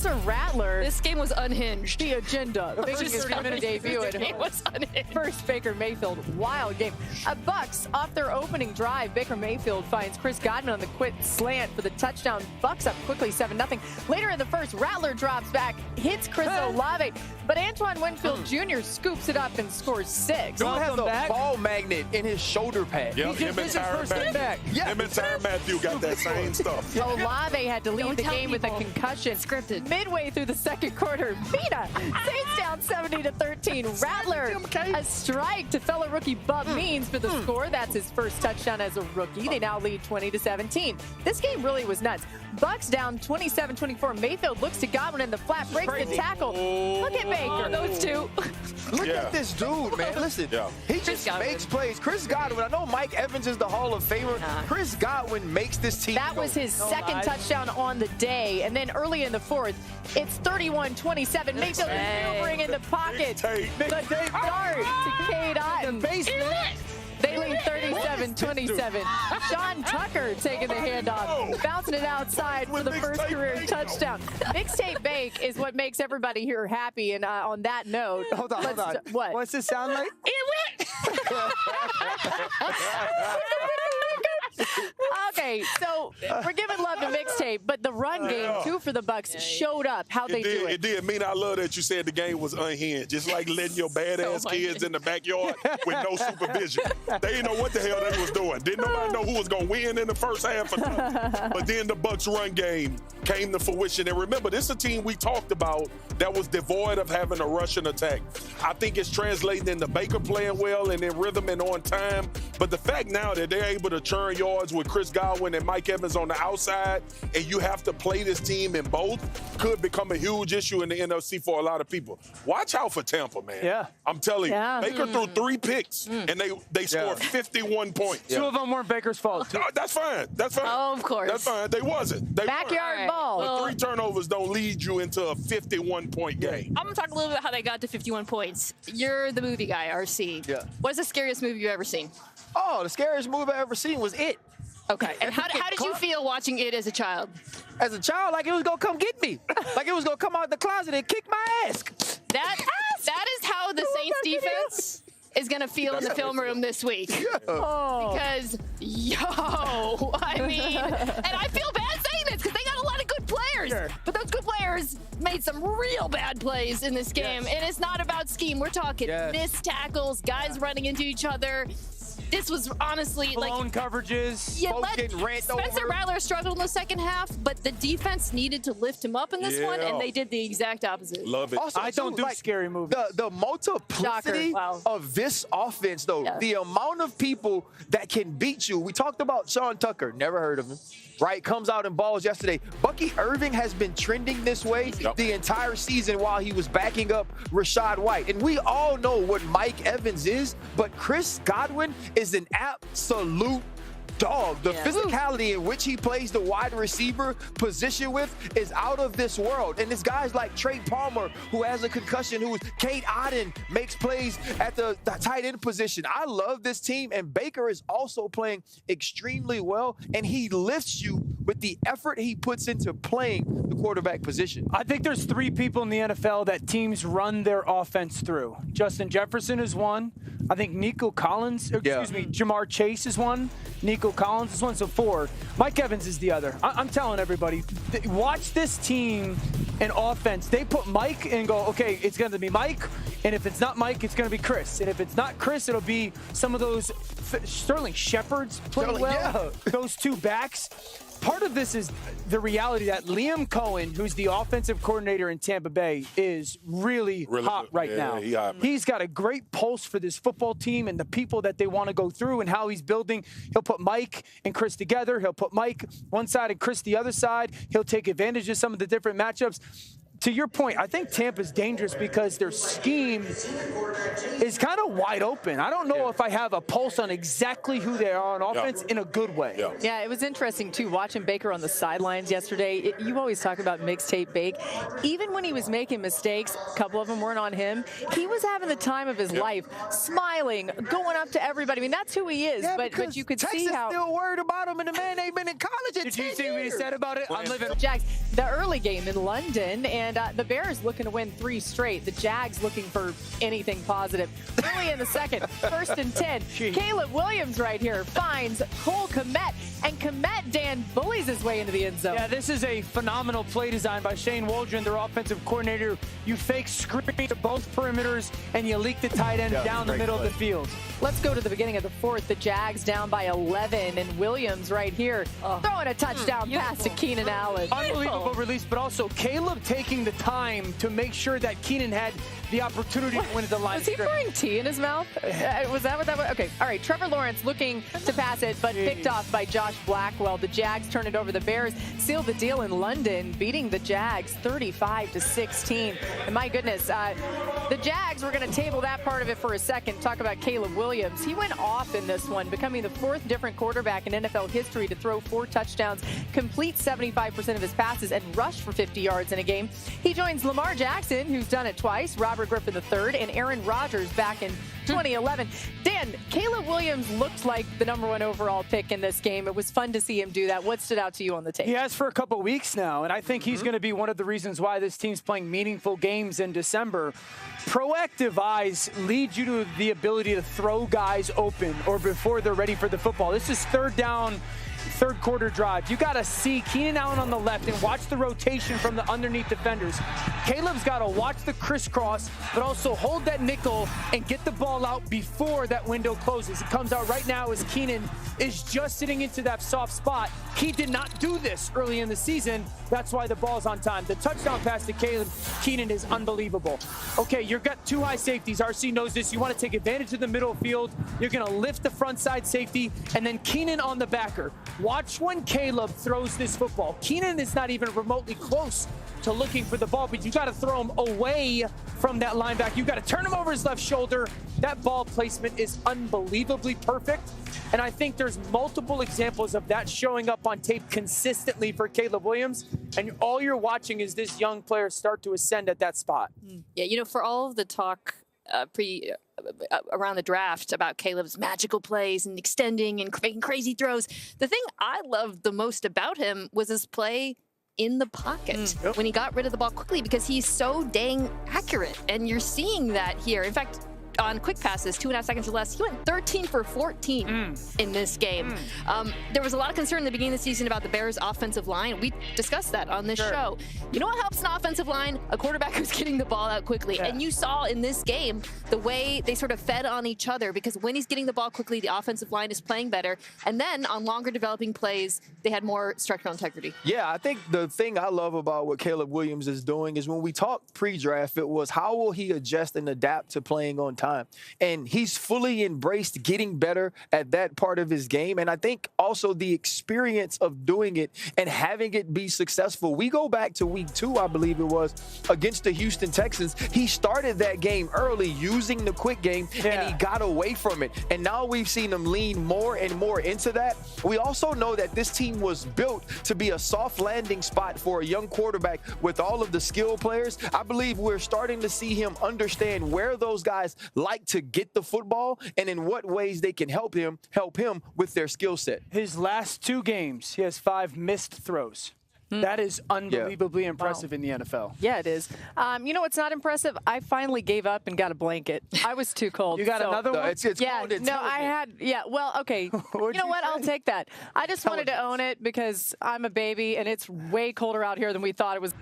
Spencer Rattler. This game was unhinged. The agenda. This Biggest 30-minute debut at home. was unhinged. First Baker Mayfield, wild game. Bucs off their opening drive. Baker Mayfield finds Chris Godwin on the quick slant for the touchdown. Bucs up quickly 7-0. Later in the first, Rattler drops back, hits Chris Olave, but Antoine Winfield Jr. scoops it up and scores 6. Dude has a ball magnet in his shoulder pad. Yep, him and Tyrann Matthew. Yeah. Him and Tyrann Matthew got that same stuff. Olave had to leave Don't the tell game with a people. concussion. Scripted. Midway through the second quarter, Vita Saints down 70-13. Rattler, a strike to fellow rookie Bub Means for the score. That's his first touchdown as a rookie. They now lead 20-17. This game really was nuts. Bucs down 27-24. Mayfield looks to Godwin in the flat, breaks the tackle. Look at Baker. Those two. Look at this dude, man. Listen, he just makes plays. Chris Godwin, I know Mike Evans is the Hall of Famer. Chris Godwin makes this team That was his second touchdown on the day. And then early in the fourth, it's 31-27. Mayfield is maneuvering in the pocket. The start to Cade Otton. They lead 37-27. Sean Tucker taking the handoff, bouncing it outside for the first career touchdown. Mixtape Bake is what makes everybody here happy. And on that note, hold on. What? What's this sound like? Okay, so we're giving love to Mixtape, but the run game, too, for the Bucs showed up. How they do it. It did. Mina, I love that you said the game was unhinged. Just like letting your badass kids in the backyard with no supervision. They didn't know what the hell they was doing. Didn't nobody know who was going to win in the first half. But then the Bucs run game came to fruition. And remember, this is a team we talked about that was devoid of having a rushing attack. I think it's translating into Baker playing well and in rhythm and on time. But the fact now that they're able to churn yards with Chris Godwin and Mike Evans on the outside, and you have to play this team in both, could become a huge issue in the NFC for a lot of people. Watch out for Tampa, man. Yeah. I'm telling you. Baker threw 3 picks, and they scored 51 points. 2 of them weren't Baker's fault. No, that's fine. That's fine. Oh, of course. That's fine. They wasn't. They Backyard weren't. ball. But 3 turnovers don't lead you into a 51-point game. I'm going to talk a little bit about how they got to 51 points. You're the movie guy, RC. Yeah. What's the scariest movie you've ever seen? Oh, the scariest movie I've ever seen was It. Okay. And how did you feel watching it as a child? As a child, like it was going to come get me. Like it was going to come out the closet and kick my ass. That is how the Saints defense is going to feel in the film room this week. Because, I mean, and I feel bad saying this because they got a lot of good players. But those good players made some real bad plays in this game. And it's not about scheme. We're talking missed tackles, guys running into each other. This was honestly blown coverages. Spencer Rattler struggled in the second half, but the defense needed to lift him up in this one, and they did the exact opposite. Love it. Also, I don't do scary movies. The multiplicity of this offense, though, the amount of people that can beat you. We talked about Sean Tucker. Never heard of him. Right? Comes out in balls yesterday. Bucky Irving has been trending this way the entire season while he was backing up Rachaad White. And we all know what Mike Evans is, but Chris Godwin is an absolute dog. The physicality in which he plays the wide receiver position with is out of this world. And it's guys like Trey Palmer, who has a concussion, who is Cade Otton, makes plays at the tight end position. I love this team, and Baker is also playing extremely well, and he lifts you with the effort he puts into playing the quarterback position. I think there's 3 people in the NFL that teams run their offense through. Justin Jefferson is one. I think Jamar Chase is one. Nico Collins is one, so 4. Mike Evans is the other. I'm telling everybody, watch this team and offense. They put Mike and go, okay, it's going to be Mike, and if it's not Mike, it's going to be Chris. And if it's not Chris, it'll be some of those Sterling Shepard's playing well. Those 2 backs. Part of this is the reality that Liam Cohen, who's the offensive coordinator in Tampa Bay, is really hot right now. He's got a great pulse for this football team and the people that they want to go through and how he's building. He'll put Mike and Chris together. He'll put Mike one side and Chris the other side. He'll take advantage of some of the different matchups. to your point, I think Tampa's dangerous because their scheme is kind of wide open. I don't know if I have a pulse on exactly who they are on offense in a good way. Yeah, it was interesting, too, watching Baker on the sidelines yesterday. You always talk about mixtape Bake. Even when he was making mistakes, a couple of them weren't on him, he was having the time of his life, smiling, going up to everybody. I mean, that's who he is. But you could see how... still worried about him, and the man ain't been in college in 10 years. Did you see what he said about it? I'm living... Jags, the early game in London, and the Bears looking to win 3 straight. The Jags looking for anything positive. Early in the second, 1st and 10. Caleb Williams right here finds Cole Kmet, and Kmet, Dan, bullies his way into the end zone. Yeah, this is a phenomenal play design by Shane Waldron, their offensive coordinator. You fake screen to both perimeters, and you leak the tight end down the middle of the field. Let's go to the beginning of the 4th. The Jags down by 11, and Williams right here throwing a touchdown pass to Keenan Allen. Unbelievable release, but also Caleb taking the time to make sure that Keenan had the opportunity to win at the line. Was he pouring tea in his mouth? Was that what that was? Okay, all right. Trevor Lawrence looking to pass it, but picked off by Josh Blackwell. The Jags turn it over. The Bears seal the deal in London, beating the Jags 35-16. And my goodness, the Jags, we're going to table that part of it for a second. Talk about Caleb Williams. He went off in this one, becoming the 4th different quarterback in NFL history to throw 4 touchdowns, complete 75% of his passes, and rush for 50 yards in a game. He joins Lamar Jackson, who's done it twice, Robert Griffin III, and Aaron Rodgers back in 2011. Dan, Caleb Williams looked like the #1 overall pick in this game. It was fun to see him do that. What stood out to you on the tape? He has for a couple weeks now, and I think he's going to be one of the reasons why this team's playing meaningful games in December. Proactive eyes lead you to the ability to throw guys open or before they're ready for the football. This is 3rd down, 3rd quarter drive. You got to see Keenan Allen on the left and watch the rotation from the underneath defenders. Caleb's got to watch the crisscross, but also hold that nickel and get the ball out before that window closes. It comes out right now as Keenan is just sitting into that soft spot. He did not do this early in the season. That's why the ball's on time. The touchdown pass to Caleb Keenan is unbelievable. Okay, you've got 2 high safeties. RC knows this. You want to take advantage of the middle field. You're going to lift the front side safety, and then Keenan on the backer. Watch when Caleb throws this football. Keenan is not even remotely close to looking for the ball, but you got to throw him away from that linebacker. You got to turn him over his left shoulder. That ball placement is unbelievably perfect. And I think there's multiple examples of that showing up on tape consistently for Caleb Williams. And all you're watching is this young player start to ascend at that spot. Yeah, you know, for all of the talk around the draft about Caleb's magical plays and extending and making crazy throws, the thing I loved the most about him was his play in the pocket when he got rid of the ball quickly, because he's so dang accurate. And you're seeing that here. In fact, on quick passes, 2.5 seconds or less, he went 13 for 14 in this game. There was a lot of concern in the beginning of the season about the Bears' offensive line. We discussed that on this show. You know what helps an offensive line? A quarterback who's getting the ball out quickly. And you saw in this game the way they sort of fed on each other, because when he's getting the ball quickly, the offensive line is playing better. And then on longer developing plays, they had more structural integrity. Yeah, I think the thing I love about what Caleb Williams is doing is when we talked pre-draft, it was how will he adjust and adapt to playing on time? And he's fully embraced getting better at that part of his game. And I think also the experience of doing it and having it be successful. We go back to week 2, I believe it was, against the Houston Texans. He started that game early using the quick game, and he got away from it. And now we've seen him lean more and more into that. We also know that this team was built to be a soft landing spot for a young quarterback with all of the skill players. I believe we're starting to see him understand where those guys like to get the football and in what ways they can help him with their skill set. His last 2 games, he has 5 missed throws. That is unbelievably impressive in the NFL. Yeah, it is. You know what's not impressive? I finally gave up and got a blanket. I was too cold. You got another one? I had. Yeah, well, okay. You know what? I'll take that. I just wanted to own it because I'm a baby and it's way colder out here than we thought it was.